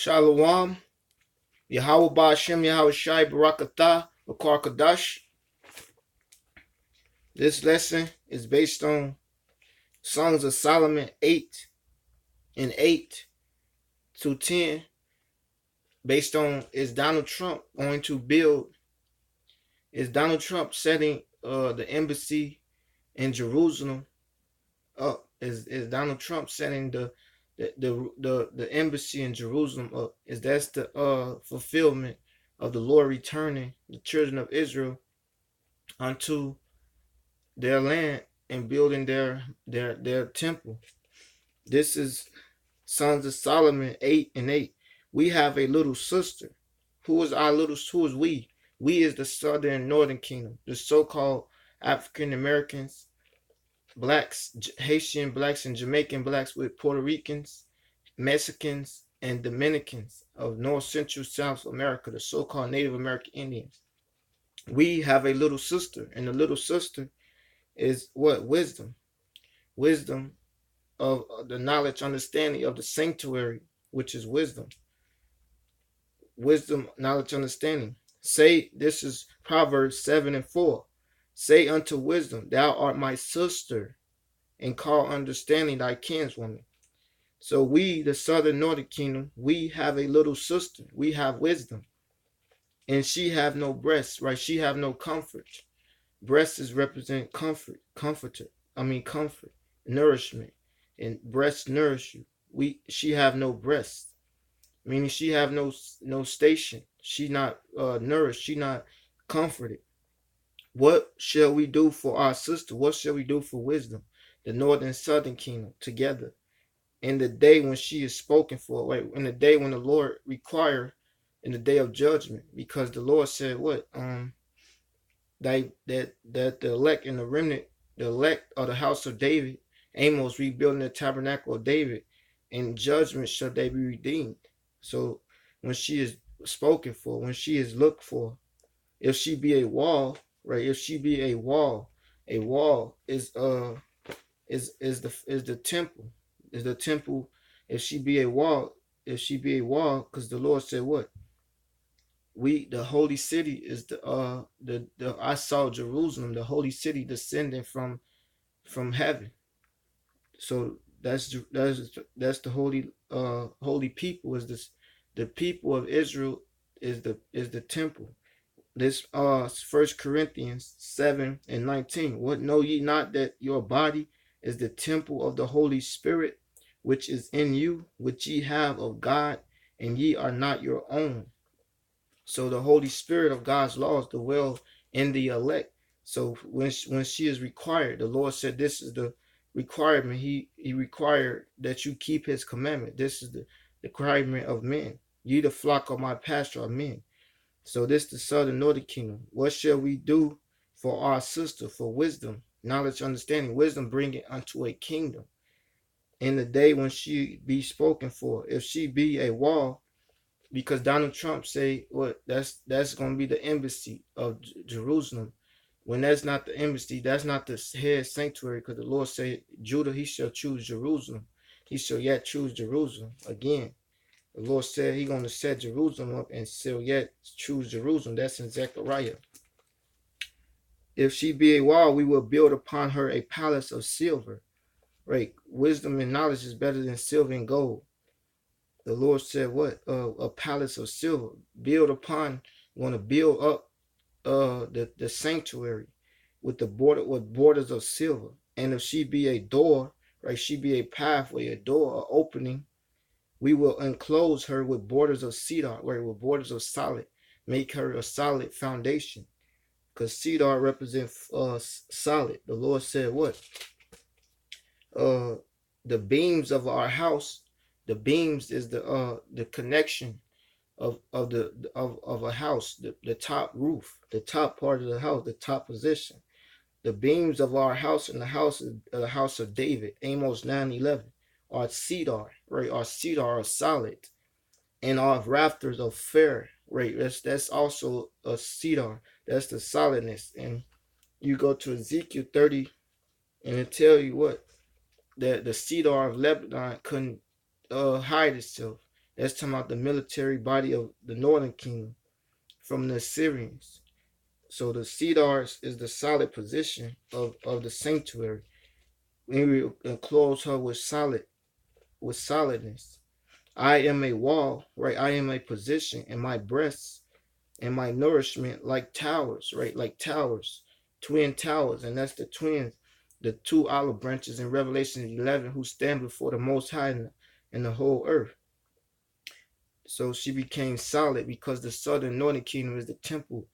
Shalom, Yahweh Ba'Shem Yahweh Shai Barakatah Bakar Kadash. This lesson is based on Songs of Solomon 8 and 8 to 10. Based on is Donald Trump setting the embassy in Jerusalem up? Is Donald Trump setting the embassy in Jerusalem up? Is that's the fulfillment of the Lord returning the children of Israel unto their land and building their temple? This is Sons of Solomon 8 and 8. We have a little sister. Who is we? We is the southern and northern kingdom, the so-called African Americans, blacks, Haitian blacks, and Jamaican blacks with Puerto Ricans, Mexicans, and Dominicans of North Central South America, the so-called Native American Indians. We have a little sister, and the little sister is what? Wisdom. Wisdom of the knowledge, understanding of the sanctuary, which is wisdom. Wisdom, knowledge, understanding. Say, this is Proverbs 7 and 4. Say unto wisdom, thou art my sister, and call understanding thy kinswoman. So we, the southern northern kingdom, we have a little sister. We have wisdom. And she have no breasts, right? She have no comfort. Breasts represent comfort, comfort, nourishment. And breasts nourish you. She have no breasts, meaning she have no station. She not nourished. She not comforted. What shall we do for our sister? What shall we do for wisdom? The northern and southern kingdom together. In the day when she is spoken for, right? In the day when the Lord require, in the day of judgment, because the Lord said what? That the elect and the remnant, the elect of the house of David, Amos rebuilding the tabernacle of David, in judgment shall they be redeemed. So when she is spoken for, when she is looked for, if she be a wall, right? If she be a wall is the temple. Is the temple. If she be a wall, because the Lord said what? The holy city is the I saw Jerusalem, the holy city descending from heaven. So that's the holy people. Is this the people of Israel? Is the temple. This 1 Corinthians 7 and 19. What, know ye not that your body is the temple of the Holy Spirit, which is in you, which ye have of God, and ye are not your own? So the Holy Spirit of God's laws dwell in the elect. So when she is required, the Lord said this is the requirement. He required that you keep his commandment. This is the requirement of men. Ye the flock of my pasture are men. So this the southern northern kingdom. What shall we do for our sister? For wisdom, knowledge, understanding. Wisdom bring it unto a kingdom. In the day when she be spoken for, if she be a wall, because Donald Trump say what? That's going to be the embassy of Jerusalem. When that's not the embassy, that's not the head sanctuary, because the Lord said, Judah, he shall choose Jerusalem. He shall yet choose Jerusalem again. The Lord said he's going to set Jerusalem up and shall yet choose Jerusalem. That's in Zechariah. If she be a wall, we will build upon her a palace of silver. Right? Wisdom and knowledge is better than silver and gold. The Lord said what? A palace of silver. Build upon, want to build up the sanctuary with borders of silver. And if she be a door, right? She be a pathway, a door, an opening. We will enclose her with borders of cedar, right? With borders of solid. Make her a solid foundation. Because cedar represents solid. The Lord said what? The beams of our house. The beams is the connection of a house. The top roof, the top part of the house, the top position. The beams of our house and the house of David, Amos 9:11, are cedar, right? Our cedar are solid, and our rafters are fair, right? That's also a cedar. That's the solidness. And you go to Ezekiel 30, and it tell you what, that the cedar of Lebanon couldn't hide itself. That's talking about the military body of the northern kingdom from the Assyrians. So the cedars is the solid position of the sanctuary. We enclose her with solidness. I am a wall, right? I am a position, and my breasts and my nourishment like towers, right? Like towers, twin towers, and that's the twins, the two olive branches in Revelation 11 who stand before the Most High in the whole earth. So she became solid because the southern northern kingdom is the temple.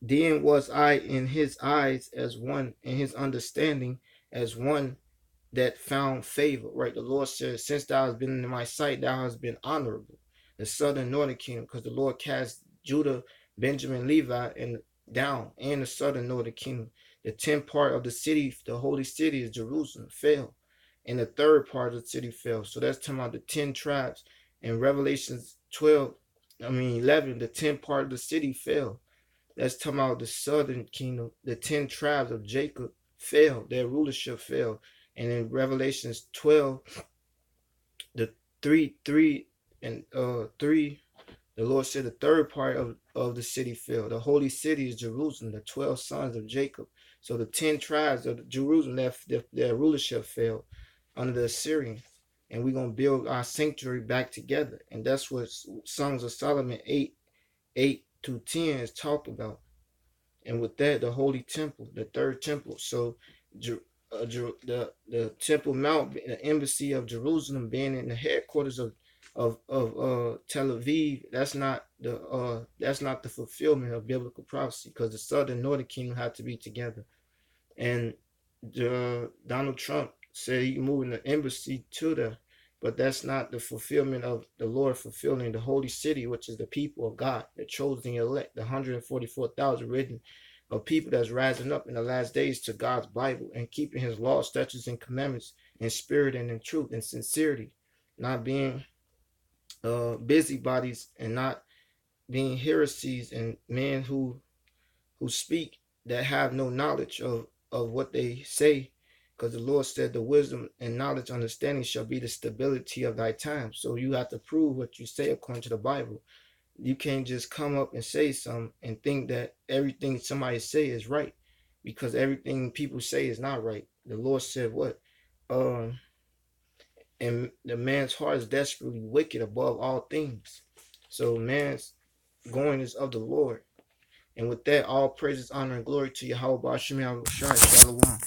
Then was I in his eyes as one, in his understanding as one that found favor, right? The Lord said, since thou hast been in my sight, thou hast been honorable. The southern northern kingdom, because the Lord cast Judah, Benjamin, Levi, and down, and the southern northern kingdom. The 10th part of the city, the holy city is Jerusalem, fell. And the third part of the city fell. So that's talking about the 10 tribes. In Revelations 11, the 10th part of the city fell. That's talking about the southern kingdom. The 10 tribes of Jacob fell. Their rulership fell. And in Revelations 12, the 3 and 3, the Lord said the third part of the city fell. The holy city is Jerusalem, the 12 sons of Jacob. So the 10 tribes of Jerusalem, their rulership fell under the Assyrians. And we're going to build our sanctuary back together. And that's what Songs of Solomon 8 to 10 is talking about. And with that, the holy temple, the third temple. So the Temple Mount, the embassy of Jerusalem, being in the headquarters of Tel Aviv, that's not the fulfillment of biblical prophecy, because the southern northern kingdom had to be together. And Donald Trump said he moving the embassy to there, but that's not the fulfillment of the Lord fulfilling the holy city, which is the people of God, the chosen elect, the 144,000 written of people that's rising up in the last days to God's Bible and keeping his laws, statutes, and commandments in spirit and in truth and sincerity, not being busybodies and not being heresies and men who speak that have no knowledge of what they say, because the Lord said the wisdom and knowledge understanding shall be the stability of thy time. So you have to prove what you say according to the Bible. You can't just come up and say something and think that everything somebody say is right, because everything people say is not right. The Lord said what? And the man's heart is desperately wicked above all things. So man's going is of the Lord. And with that, all praises, honor, and glory to Yahweh Ba'Shem Yahushua. Shalom.